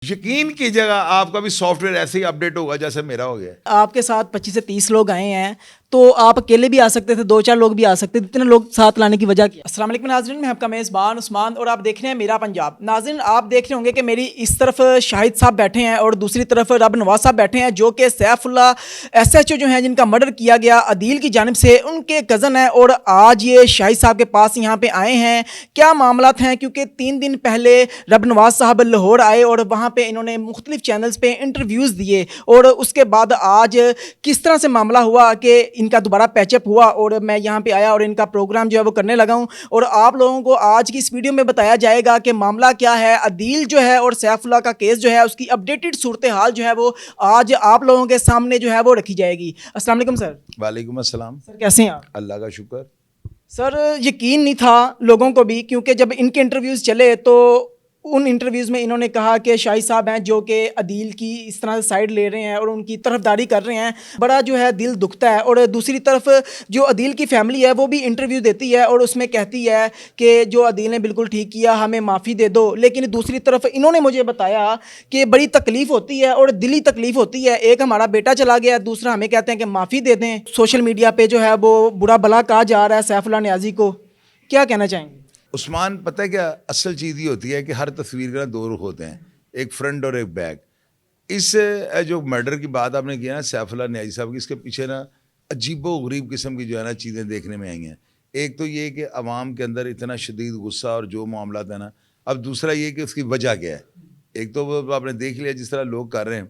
یقین کیجیے گا آپ کا بھی سافٹ ویئر ایسے ہی اپڈیٹ ہوگا جیسے میرا ہو گیا. آپ کے ساتھ 25 سے 30 لوگ آئے ہیں تو آپ اکیلے بھی آ سکتے تھے, 2-4 لوگ بھی آ سکتے تھے, اتنے لوگ ساتھ لانے کی وجہ کیا؟ السلام علیکم ناظرین, میں آپ کا میزبان عثمان اور آپ دیکھ رہے ہیں میرا پنجاب. ناظرین آپ دیکھ رہے ہوں گے کہ میری اس طرف شاہد صاحب بیٹھے ہیں اور دوسری طرف رب نواز صاحب بیٹھے ہیں, جو کہ سیف اللہ SHO جو ہیں جن کا مرڈر کیا گیا عدیل کی جانب سے, ان کے کزن ہیں. اور آج یہ شاہد صاحب کے پاس یہاں پہ آئے ہیں. کیا معاملات ہیں, کیونکہ 3 دن پہلے رب نواز صاحب لاہور آئے اور وہاں پہ انہوں نے مختلف چینلز پہ انٹرویوز دیے, اور اس کے بعد آج کس طرح سے معاملہ ہوا کہ ان کا دوبارہ پیچ اپ ہوا اور میں یہاں پہ آیا اور ان کا پروگرام جو ہے وہ کرنے لگا ہوں. اور آپ لوگوں کو آج کی اس ویڈیو میں بتایا جائے گا کہ معاملہ کیا ہے, عدیل جو ہے اور سیف اللہ کا کیس جو ہے اس کی اپڈیٹڈ صورتحال جو ہے وہ آج آپ لوگوں کے سامنے جو ہے وہ رکھی جائے گی. السلام علیکم سر. وعلیکم السلام. سر کیسے ہیں آپ؟ اللہ کا شکر. سر یقین نہیں تھا لوگوں کو بھی, کیونکہ جب ان کے انٹرویوز چلے تو ان انٹرویوز میں انہوں نے کہا کہ شاہد صاحب ہیں جو کہ عدیل کی اس طرح سائڈ لے رہے ہیں اور ان کی طرفداری کر رہے ہیں. بڑا جو ہے دل دکھتا ہے. اور دوسری طرف جو عدیل کی فیملی ہے وہ بھی انٹرویو دیتی ہے اور اس میں کہتی ہے کہ جو عدیل نے بالکل ٹھیک کیا, ہمیں معافی دے دو. لیکن دوسری طرف انہوں نے مجھے بتایا کہ بڑی تکلیف ہوتی ہے اور دلی تکلیف ہوتی ہے. ایک ہمارا بیٹا چلا گیا, دوسرا ہمیں کہتے ہیں کہ معافی دے دیں. سوشل میڈیا پہ جو ہے وہ برا بھلا کہا جا رہا ہے سیف اللہ نیازی کو, کیا کہنا چاہیں گے؟ عثمان پتہ ہے کیا اصل چیز یہ ہوتی ہے کہ ہر تصویر کا 2 رخ ہوتے ہیں, ایک فرنٹ اور ایک بیک. اس جو مرڈر کی بات آپ نے کیا نا سیف اللہ نیازی صاحب کی, اس کے پیچھے نا عجیب و غریب قسم کی جو ہے نا چیزیں دیکھنے میں آئی ہیں. ایک تو یہ کہ عوام کے اندر اتنا شدید غصہ اور جو معاملات ہیں نا, اب دوسرا یہ کہ اس کی وجہ کیا ہے. ایک تو وہ آپ نے دیکھ لیا جس طرح لوگ کر رہے ہیں.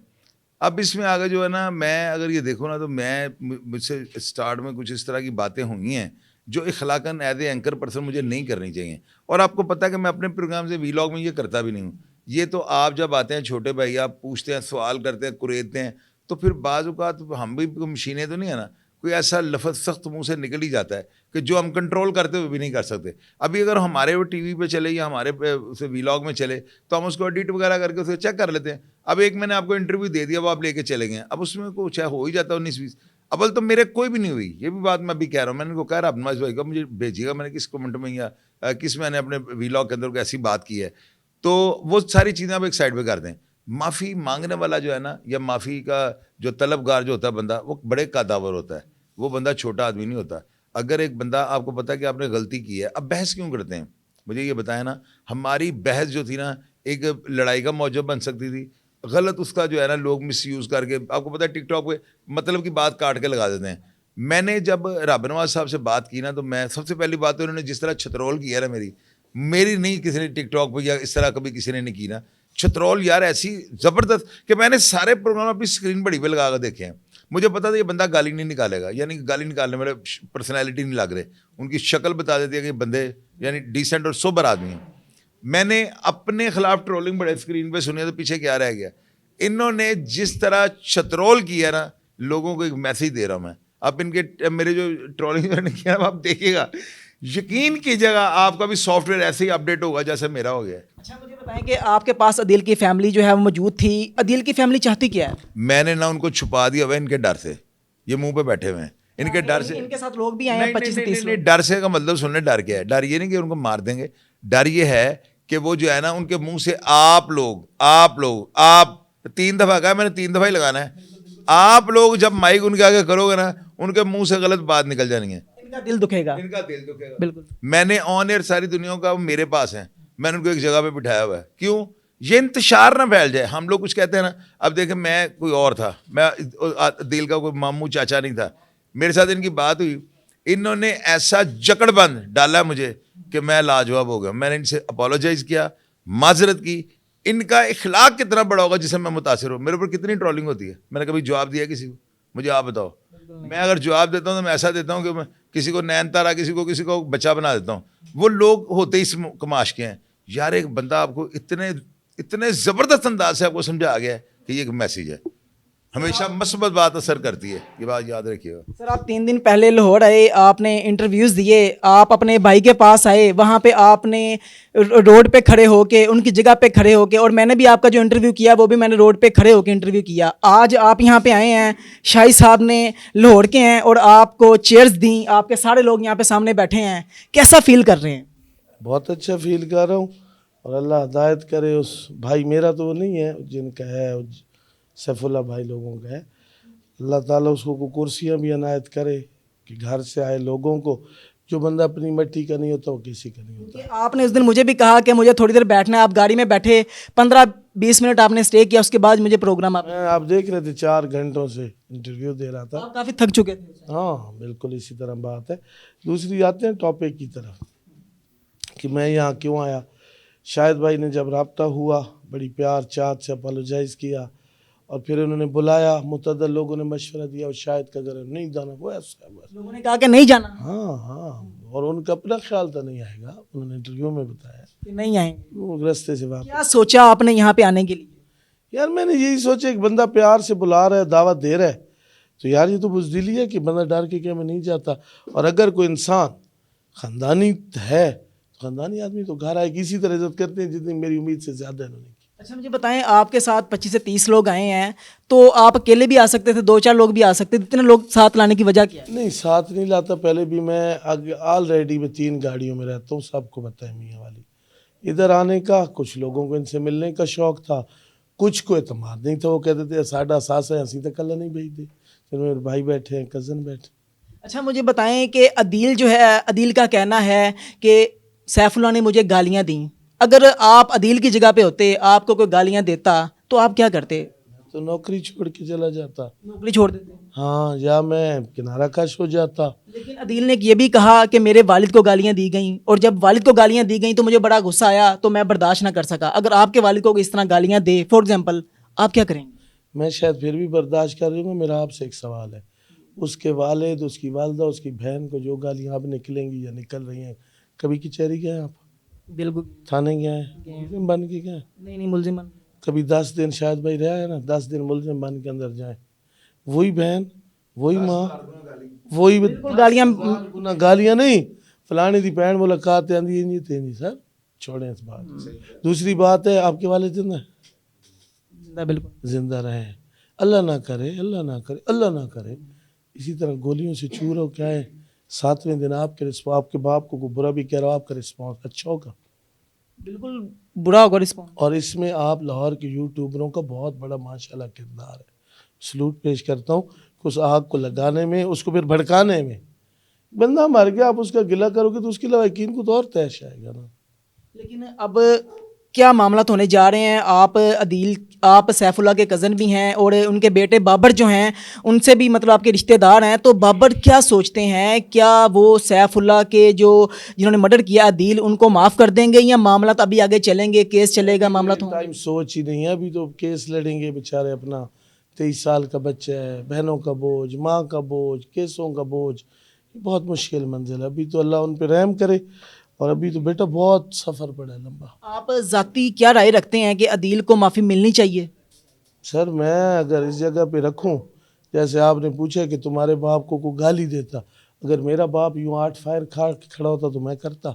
اب اس میں آگے جو ہے نا, میں اگر یہ دیکھوں نا تو مجھ سے اسٹارٹ میں کچھ اس طرح کی باتیں ہوئی ہیں جو اخلاقاً ایز اے اینکر پرسن مجھے نہیں کرنی چاہیے. اور آپ کو پتہ ہے کہ میں اپنے پروگرام سے ویلاگ میں یہ کرتا بھی نہیں ہوں. یہ تو آپ جب آتے ہیں چھوٹے بھائی, آپ پوچھتے ہیں, سوال کرتے ہیں, کریدتے ہیں, تو پھر بعض اوقات ہم بھی مشینیں تو نہیں ہیں نا, کوئی ایسا لفظ سخت منہ سے نکل ہی جاتا ہے کہ جو ہم کنٹرول کرتے ہوئے بھی نہیں کر سکتے. ابھی اگر ہمارے وہ ٹی وی پہ چلے یا ہمارے اسے ویلاگ میں چلے تو ہم اس کو ایڈٹ وغیرہ کر کے اسے چیک کر لیتے ہیں. اب ایک میں نے آپ کو انٹرویو دے دیا, وہ آپ لے کے چلے گئے, اب اس میں کچھ ہو ہی جاتا ہے 19-20. اول تو میرے کوئی بھی نہیں ہوئی, یہ بھی بات میں ابھی کہہ رہا ہوں. میں نے کو کہہ رہا عبد النواز بھائی کا مجھے بھیجیے گا, میں نے کس کمنٹ میں یا کس میں نے اپنے ویلاگ کے اندر ایسی بات کی ہے, تو وہ ساری چیزیں آپ ایک سائڈ پہ کر دیں. معافی مانگنے والا جو ہے نا, یا معافی کا جو طلبگار جو ہوتا ہے بندہ, وہ بڑے قداور ہوتا ہے, وہ بندہ چھوٹا آدمی نہیں ہوتا. اگر ایک بندہ آپ کو پتا ہے کہ آپ نے غلطی کی ہے, اب بحث کیوں کرتے ہیں؟ مجھے یہ بتایا نا, ہماری بحث جو تھی نا ایک لڑائی کا موجب بن سکتی تھی. غلط اس کا جو ہے نا لوگ مس یوز کر کے, آپ کو پتا ہے ٹک ٹاک پہ مطلب کی بات کاٹ کے لگا دیتے ہیں. میں نے جب رب نواز صاحب سے بات کی نا, تو میں سب سے پہلی بات تو انہوں نے جس طرح چھترول کی ہے نا, میری نہیں کسی نے ٹک ٹاک پہ یا اس طرح کبھی کسی نے نہیں کی نا. چھترول یار ایسی زبردست کہ میں نے سارے پروگرام اپنی اسکرین بڑی پہ لگا کر دیکھے ہیں. مجھے پتا تھا یہ بندہ گالی نہیں نکالے گا, یعنی گالی نکالنے والے پرسنالٹی نہیں لگ رہے, ان کی شکل بتا دیتی ہے کہ بندے یعنی ڈیسنٹ اور سوبر آدمی ہیں. میں نے اپنے خلاف ٹرولنگ بڑے اسکرین پہ سنی, تو پیچھے کیا رہ گیا. انہوں نے جس طرح چھترول کیا نا, لوگوں کو ایک میسیج دے رہا ہوں میں. اب ان کے میرے جو ٹرولنگ نے کیا آپ دیکھیے گا, یقین کیجیے گا آپ کا بھی سافٹ ویئر ایسے ہی اپڈیٹ ہوگا جیسے میرا ہو گیا. اچھا مجھے بتائیں کہ آپ کے پاس عدیل کی فیملی جو ہے وہ موجود تھی, عدیل کی فیملی چاہتی کیا ہے؟ میں نے نہ ان کو چھپا دیا ہوا ان کے ڈر سے, یہ منہ پہ بیٹھے ہوئے ہیں ان کے ڈر سے. ان کے ساتھ لوگ بھی آئے ہیں 25 سے 30 لوگ. ڈر سے کا مطلب سننے, ڈر کیا ہے؟ ڈر یہ نہیں کہ ان کو مار دیں گے, ڈر یہ ہے کہ وہ جو ہے نا ان کے منہ سے آپ 3 دفعہ کہا, میں نے 3 دفعہ ہی لگانا ہے. آپ لوگ جب مائک ان کے آگے کرو گے نا, ان کے منہ سے غلط بات نکل جانی ہے, ان کا دل دکھے گا, ان کا دل دکھے گا. بالکل. میں نے آن ایئر ساری دنیا کا میرے پاس ہیں, میں نے ان کو ایک جگہ پہ بٹھایا ہوا ہے. کیوں؟ یہ انتشار نہ پھیل جائے. ہم لوگ کچھ کہتے ہیں نا, اب دیکھیں میں کوئی اور تھا, میں دل کا کوئی ماموں چاچا نہیں تھا, میرے ساتھ ان کی بات ہوئی, انہوں نے ایسا جکڑ بند ڈالا مجھے کہ میں لاجواب ہو گیا. میں نے ان سے اپولوجائز کیا, معذرت کی. ان کا اخلاق کتنا بڑا ہوگا جسے میں متاثر ہوں. میرے اوپر کتنی ٹرولنگ ہوتی ہے, میں نے کبھی جواب دیا کسی کو؟ مجھے آپ بتاؤ. میں اگر جواب دیتا ہوں تو میں ایسا دیتا ہوں کہ میں کسی کو نین تارا, کسی کو بچہ بنا دیتا ہوں. وہ لوگ ہوتے ہی اس کماش کے ہیں. یار ایک بندہ آپ کو اتنے زبردست انداز سے آپ کو سمجھا گیا ہے کہ یہ ایک میسیج ہے. ہمیشہ مثبت بات اثر کرتی ہے, یہ بات یاد رکھیے گا. سر آپ 3 دن پہلے لاہور آئے, آپ نے انٹرویوز دیے, آپ اپنے بھائی کے پاس آئے, وہاں پہ آپ نے روڈ پہ کھڑے ہو کے, ان کی جگہ پہ کھڑے ہو کے, اور میں نے بھی آپ کا جو انٹرویو کیا وہ بھی میں نے روڈ پہ کھڑے ہو کے انٹرویو کیا. آج آپ یہاں پہ آئے ہیں, شاہد صاحب نے لاہور کے ہیں اور آپ کو چیئرز دیں, آپ کے سارے لوگ یہاں پہ سامنے بیٹھے ہیں, کیسا فیل کر رہے ہیں؟ بہت اچھا فیل کر رہا ہوں. اور اللہ ہدایت کرے اس بھائی، میرا تو وہ نہیں ہے جن کا ہے، سیف اللہ بھائی لوگوں کا ہے، اللہ تعالیٰ اس کو کرسیاں بھی عنایت کرے کہ گھر سے آئے لوگوں کو، جو بندہ اپنی مٹی کا نہیں ہوتا وہ کسی کا نہیں ہوتا۔ کہ آپ نے اس دن مجھے بھی کہا کہ مجھے تھوڑی دیر بیٹھنا ہے، آپ گاڑی میں بیٹھے 15-20 منٹ آپ نے اسٹے کیا، اس کے بعد مجھے پروگرام آپ دیکھ رہے تھے 4 گھنٹوں سے انٹرویو دے رہا تھا۔ آپ کافی تھک چکے تھے۔ ہاں بالکل اسی طرح بات ہے۔ دوسری آتے ہیں ٹاپک کی طرف کہ میں یہاں کیوں آیا۔ شاہد بھائی نے جب رابطہ ہوا، بڑی پیار چاہت سے اپالوجائز کیا، اور پھر انہوں نے بلایا، متعدد لوگوں نے مشورہ دیا، اور شاہد کا گھر نہیں جانا، وہ ایسا ہے بس۔ لوگوں نے کہا کہ نہیں جانا، ہاں، اور ان کا اپنا خیال تھا نہیں آئے گا، انہوں نے انٹرویو میں بتایا، کہ نہیں آئیں گے۔ وہ رستے سے واپس۔ کیا سوچا آپ نے یہاں پہ آنے کے لیے؟ یار میں نے یہی سوچا، ایک بندہ پیار سے بلا رہا ہے، دعوت دے رہا ہے، تو یار یہ تو بزدلی ہے کہ بندہ ڈر کے کہ میں نہیں جاتا۔ اور اگر کوئی انسان خاندانی ہے، خاندانی آدمی تو گھر آئے، اسی طرح عزت کرتے ہیں جتنی میری امید سے زیادہ انہوں نے کی۔ اچھا مجھے بتائیں، آپ کے ساتھ 25 سے 30 لوگ آئے ہیں، تو آپ اکیلے بھی آ سکتے تھے، 2-4 لوگ بھی آ سکتے تھے، اتنے لوگ ساتھ لانے کی وجہ کیا ہے؟ نہیں ساتھ نہیں لاتا، پہلے بھی میں آلریڈی میں 3 گاڑیوں میں رہتا ہوں، سب کو پتہ ہے میاں والی۔ ادھر آنے کا کچھ لوگوں کو ان سے ملنے کا شوق تھا، کچھ کو اعتماد نہیں تھا، وہ کہتے تھے ساڈا ساس ہے، ہنسی تک اللہ نہیں بھیج دے، پھر میرے بھائی بیٹھے ہیں، کزن بیٹھے۔ اچھا مجھے بتائیں کہ عدیل جو ہے، عدیل کا کہنا ہے کہ سیف اللہ نے مجھے گالیاں دیں، اگر آپ عدیل کی جگہ پہ ہوتے، آپ کو کوئی گالیاں دیتا تو آپ کیا کرتے؟ تو نوکری چھوڑ کے چلا جاتا، نوکری چھوڑ دیتے؟ ہاں، یا میں کنارہ کش ہو جاتا۔ لیکن عدیل نے یہ بھی کہا کہ میرے والد کو گالیاں دی گئیں، اور جب والد کو گالیاں دی گئیں تو مجھے بڑا غصہ آیا، تو میں برداشت نہ کر سکا۔ اگر آپ کے والد کو اس طرح گالیاں دے فار ایگزامپل، آپ کیا کریں گے؟ میں شاید پھر بھی برداشت کر رہی ہوں۔ میرا آپ سے ایک سوال ہے، اس کے والد، اس کی والدہ، اس کی بہن کو جو گالیاں اب نکلیں گی یا نکل رہی ہیں، کبھی کچہری گئے آپ؟ بالکل تھانے گئے ہیں؟ ملزم بن کے گئے؟ نہیں ملزم بن۔ کبھی 10 دن شاہد بھائی رہا ہے نا، 10 دن ملزم بن کے اندر جائیں، وہی بہن، وہی ماں، وہی گالیاں گالیاں نہیں، فلانی دی بہن ملاقات آندی نہیں تھی سر، چھوڑیں اس بات۔ دوسری بات ہے، آپ کے والد زندہ ہیں؟ بالکل زندہ رہے، اللہ نہ کرے، اللہ نہ کرے، اللہ نہ کرے اسی طرح گولیوں سے چور ہو کیا ہے، 7ویں دن آپ کے باپ کو کوئی برا بھی کہہ رہا ہو، آپ کا رسپانس اچھا ہوگا؟ بالکل برا ہوگا رسپانس۔ اور اس میں آپ لاہور کے یوٹیوبروں کا بہت بڑا ماشاءاللہ کردار ہے، سلوٹ پیش کرتا ہوں کہ اس آگ کو لگانے میں، اس کو پھر بھڑکانے میں۔ بندہ مر گیا، آپ اس کا گلہ کرو گے تو اس کے لواحقین کو تو اور تیش آئے گا نا۔ لیکن اب کیا معاملات ہونے جا رہے ہیں؟ آپ عدیل، آپ سیف اللہ کے کزن بھی ہیں، اور ان کے بیٹے بابر جو ہیں ان سے بھی مطلب آپ کے رشتہ دار ہیں، تو بابر کیا سوچتے ہیں؟ کیا وہ سیف اللہ کے جو جنہوں نے مرڈر کیا عدیل، ان کو معاف کر دیں گے، یا معاملات ابھی آگے چلیں گے، کیس چلے گا، معاملات ہوں گے؟ ٹائم سوچ ہی نہیں ہے، ابھی تو کیس لڑیں گے بیچارے، اپنا 23 سال کا بچہ ہے، بہنوں کا بوجھ، ماں کا بوجھ، کیسوں کا بوجھ، بہت مشکل منزل ہے۔ ابھی تو اللہ ان پہ رحم کرے، اور ابھی تو بیٹا بہت سفر پڑا ہے لمبا۔ آپ ذاتی کیا رائے رکھتے ہیں کہ عدیل کو معافی ملنی چاہیے؟ سر میں اگر اس جگہ پہ رکھوں، جیسے آپ نے پوچھا کہ تمہارے باپ کو کوئی گالی دیتا، اگر میرا باپ یوں 8 فائر کھڑا ہوتا تو میں کرتا؟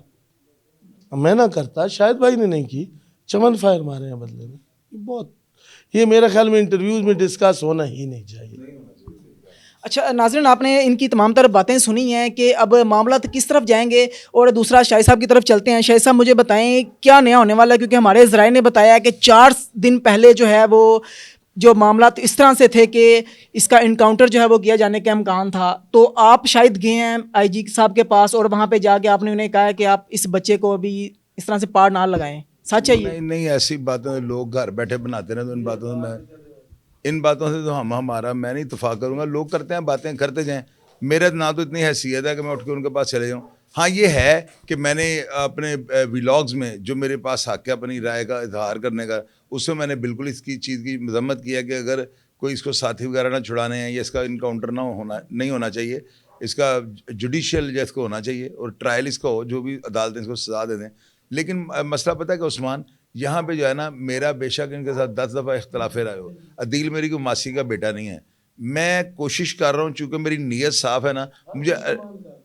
میں نہ کرتا، شاید بھائی نے نہیں کی، چمن فائر مارے ہیں بدلے میں۔ یہ میرا خیال میں انٹرویوز میں ڈسکس ہونا ہی نہیں چاہیے۔ اچھا ناظرین، آپ نے ان کی تمام تر باتیں سنی ہیں کہ اب معاملات کس طرف جائیں گے، اور دوسرا شاہد صاحب کی طرف چلتے ہیں۔ شاہد صاحب مجھے بتائیں کیا نیا ہونے والا ہے، کیونکہ ہمارے ذرائع نے بتایا کہ 4 دن پہلے جو ہے وہ جو معاملات اس طرح سے تھے کہ اس کا انکاؤنٹر جو ہے وہ کیا جانے کا امکان تھا، تو آپ شاید گئے ہیں آئی جی صاحب کے پاس، اور وہاں پہ جا کے آپ نے انہیں کہا کہ آپ اس بچے کو ابھی اس طرح سے پار نہ لگائیں، سچ ہے یہ؟ نہیں ایسی باتیں لوگ گھر بیٹھے بناتے رہے، تو ان باتوں سے تو میں نہیں اتفاق کروں گا۔ لوگ کرتے ہیں، باتیں کرتے جائیں، میرا نہ تو اتنی حیثیت ہے کہ میں اٹھ کے ان کے پاس چلے جاؤں۔ ہاں یہ ہے کہ میں نے اپنے ولاگز میں جو میرے پاس حق ہے اپنی رائے کا اظہار کرنے کا، اس میں نے بالکل اس کی چیز کی مذمت کی ہے کہ اگر کوئی اس کو ساتھی وغیرہ نہ چھڑانے ہیں، یا اس کا انکاؤنٹر نہیں ہونا چاہیے، اس کا جوڈیشل جیس کو ہونا چاہیے، اور ٹرائل اس کا ہو، جو بھی عدالتیں اس کو سزا دے دیں۔ لیکن مسئلہ پتہ ہے کہ عثمان، یہاں پہ جو ہے نا، میرا بے شک ان کے ساتھ 10 دفعہ اختلاف رائے ہو، عدیل میری کوئی ماسی کا بیٹا نہیں ہے، میں کوشش کر رہا ہوں، چونکہ میری نیت صاف ہے نا،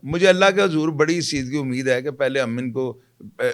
مجھے اللہ کے حضور بڑی اس چیز کی امید ہے کہ پہلے ہم ان کو،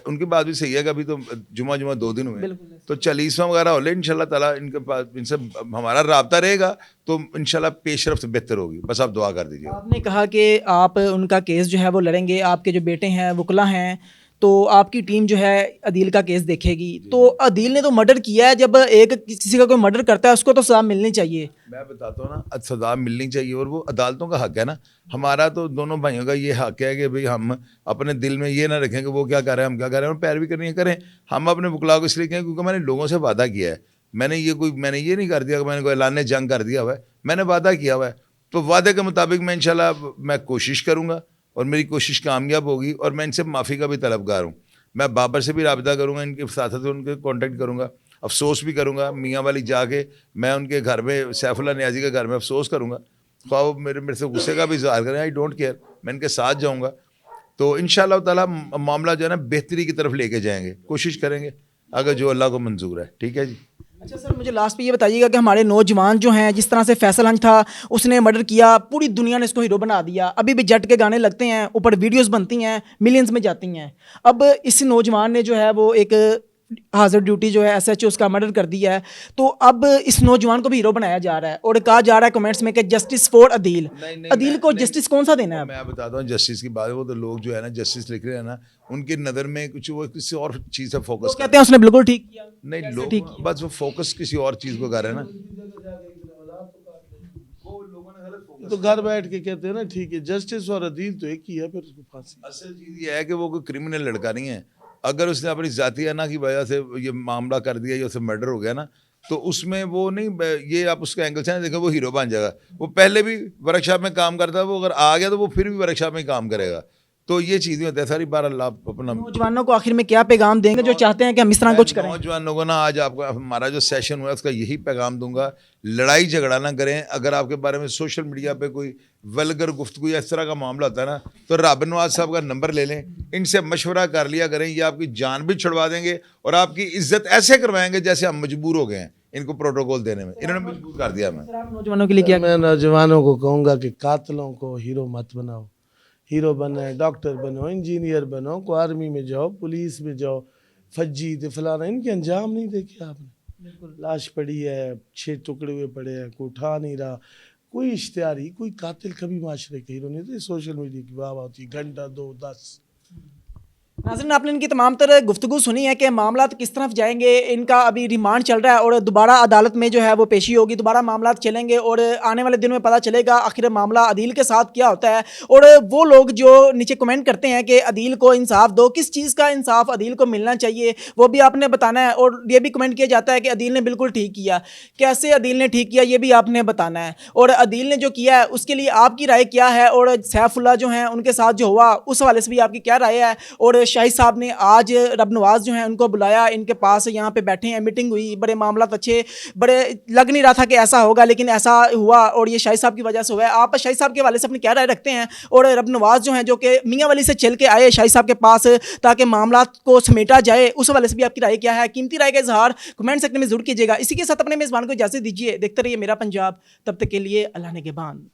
ان کی بات بھی صحیح ہے کہ ابھی تو جمعہ 2 دن ہوئے، تو 40واں وغیرہ ہو لے انشاءاللہ تعالیٰ، ان کے پاس ان سے ہمارا رابطہ رہے گا تو انشاءاللہ پیش رفت بہتر ہوگی، بس آپ دعا کر دیجیے۔ آپ نے کہا کہ آپ ان کا کیس جو ہے وہ لڑیں گے، آپ کے جو بیٹے ہیں وکلا ہیں، تو آپ کی ٹیم جو ہے عدیل کا کیس دیکھے گی. تو عدیل نے تو مرڈر کیا ہے, جب ایک کسی کا کوئی مرڈر کرتا ہے اس کو تو سزا ملنی چاہیے. میں بتاتا ہوں نا, سزا ملنی چاہیے اور وہ عدالتوں کا حق ہے نا. ہمارا تو دونوں بھائیوں کا یہ حق ہے کہ بھئی ہم اپنے دل میں یہ نہ رکھیں کہ وہ کیا کر رہے ہیں ہم کیا کر رہے ہیں, اور پیروی کرنی ہے کریں. ہم اپنے وکلاء کو اس لیے کہیں کیونکہ میں نے لوگوں سے وعدہ کیا ہے. میں نے یہ نہیں کر دیا کہ میں نے کوئی اعلان جنگ کر دیا ہوا ہے, میں نے وعدہ کیا ہوا ہے. تو وعدے کے مطابق میں انشاءاللہ میں کوشش کروں گا اور میری کوشش کامیاب ہوگی, اور میں ان سے معافی کا بھی طلبگار ہوں. میں بابر سے بھی رابطہ کروں گا, ان کے ساتھ ساتھ ان کے کانٹیکٹ کروں گا, افسوس بھی کروں گا. میاں والی جا کے میں ان کے گھر میں, سیف اللہ نیازی کے گھر میں افسوس کروں گا. خواہ وہ میرے سے غصے کا بھی اظہار کریں, آئی ڈونٹ کیئر, میں ان کے ساتھ جاؤں گا. تو انشاءاللہ تعالیٰ معاملہ جو ہے نا بہتری کی طرف لے کے جائیں گے, کوشش کریں گے اگر جو اللہ کو منظور ہے. ٹھیک ہے جی. اچھا سر, مجھے لاسٹ پہ یہ بتائیے گا کہ ہمارے نوجوان جو ہیں, جس طرح سے فیصل ہنچ تھا, اس نے مرڈر کیا, پوری دنیا نے اس کو ہیرو بنا دیا, ابھی بھی جٹ کے گانے لگتے ہیں, اوپر ویڈیوز بنتی ہیں, ملینز میں جاتی ہیں. اب اس نوجوان نے جو ہے وہ ایک حاضر ڈیوٹی جو ہے ایس ایچ او اس کا مرڈر کر دیا ہے, تو اب اس نوجوان کو بھی ہیرو بنایا جا رہا ہے اور کہا جا رہا ہے کمنٹس میں کہ جسٹس فور عدیل. عدیل کو جسٹس کون سا دینا ہے؟ میں بتاتا ہوں جسٹس کی بات ہے, وہ تو لوگ جو ہے نا جسٹس لکھ رہے ہیں نا, ان کی نظر میں کچھ وہ کسی اور چیز سے فوکس کہتے ہیں اس نے بالکل ٹھیک کیا. نہیں, لوگ بس وہ فوکس کسی اور چیز کو کر رہے ہیں نا. تو گھر بیٹھ کے کہتے ہیں نا ٹھیک ہے, جسٹس اور عدیل تو ایک ہی ہے, پھر اس کو پھانسی. اصل چیز یہ ہے کہ وہ کوئی کرمنل لڑکا نہیں ہے. اگر اس نے اپنی ذاتی انا کی وجہ سے یہ معاملہ کر دیا, یا اسے مرڈر ہو گیا نا, تو اس میں وہ نہیں, یہ آپ اس کا اینگل سے نا دیکھیں, وہ ہیرو بن جائے گا. وہ پہلے بھی ورک شاپ میں کام کرتا ہے, وہ اگر آ گیا تو وہ پھر بھی ورک شاپ میں کام کرے گا. تو یہ چیزیں ہوتی ہیں ساری. بار اللہ اپنا نوجوانوں کو آخر میں کیا پیغام دیں گے جو چاہتے ہیں کہ ہم اس طرح کچھ کریں؟ نوجوانوں کو نا, آج آپ کا ہمارا جو سیشن ہوا ہے اس کا یہی پیغام دوں گا, لڑائی جھگڑا نہ کریں. اگر آپ کے بارے میں سوشل میڈیا پہ کوئی ولگر گفتگو یا اس طرح کا معاملہ ہوتا ہے نا, تو رابع نواز صاحب کا نمبر لے لیں, ان سے مشورہ کر لیا کریں. یہ آپ کی جان بھی چھڑوا دیں گے اور آپ کی عزت ایسے کروائیں گے جیسے ہم مجبور ہو گئے ہیں ان کو پروٹوکول دینے میں. انہوں نے مجبور کر دیا. میں نوجوانوں کے لیے کیا؟ میں نوجوانوں کو کہوں گا کہ قاتلوں کو ہیرو مت بناؤ. ہیرو بننا ہے, ڈاکٹر بنو, انجینئر بنو, کو آرمی میں جاؤ, پولیس میں جاؤ, فجی تے فلانا. ان کے انجام نہیں دیکھے آپ نے. لاش پڑی ہے, 6 ٹکڑے ہوئے پڑے ہیں, کوئی اٹھا نہیں رہا. کوئی اشتہاری, کوئی قاتل کبھی معاشرے کے ہیرو نہیں تھے. سوشل میڈیا کی واہ ہوتی, گھنٹہ 2 10. ناظرین, آپ نے ان کی تمام تر گفتگو سنی ہے کہ معاملات کس طرف جائیں گے. ان کا ابھی ریمانڈ چل رہا ہے اور دوبارہ عدالت میں جو ہے وہ پیشی ہوگی, دوبارہ معاملات چلیں گے اور آنے والے دن میں پتہ چلے گا آخر معاملہ عدیل کے ساتھ کیا ہوتا ہے. اور وہ لوگ جو نیچے کمنٹ کرتے ہیں کہ عدیل کو انصاف دو, کس چیز کا انصاف عدیل کو ملنا چاہیے وہ بھی آپ نے بتانا ہے. اور یہ بھی کمنٹ کیا جاتا ہے کہ عدیل نے بالکل ٹھیک کیا. کیسے عدیل نے ٹھیک کیا یہ بھی آپ نے بتانا ہے. اور عدیل نے جو کیا ہے اس کے لیے آپ کی رائے کیا ہے, اور سیف اللہ جو ہیں ان کے ساتھ جو ہوا اس حوالے سے بھی آپ کی کیا رائے ہے. اور شاہد صاحب نے آج رب نواز جو ہیں ان کو بلایا, ان کے پاس یہاں پہ بیٹھے ہیں, میٹنگ ہوئی, بڑے معاملات اچھے, بڑے لگ نہیں رہا تھا کہ ایسا ہوگا لیکن ایسا ہوا اور یہ شاہد صاحب کی وجہ سے ہوا ہے. آپ شاہد صاحب کے حوالے سے اپنی کیا رائے رکھتے ہیں؟ اور رب نواز جو ہیں جو کہ میاں والی سے چل کے آئے شاہد صاحب کے پاس تاکہ معاملات کو سمیٹا جائے, اس حوالے سے بھی آپ کی رائے کیا ہے؟ قیمتی رائے کا اظہار کمنٹ سیکشن میں ضرور کیجیے گا. اسی کے ساتھ اپنے میزبان کو اجازت دیجیے. دیکھتے رہیے میرا پنجاب, تب تک کے لیے اللہ نگہبان.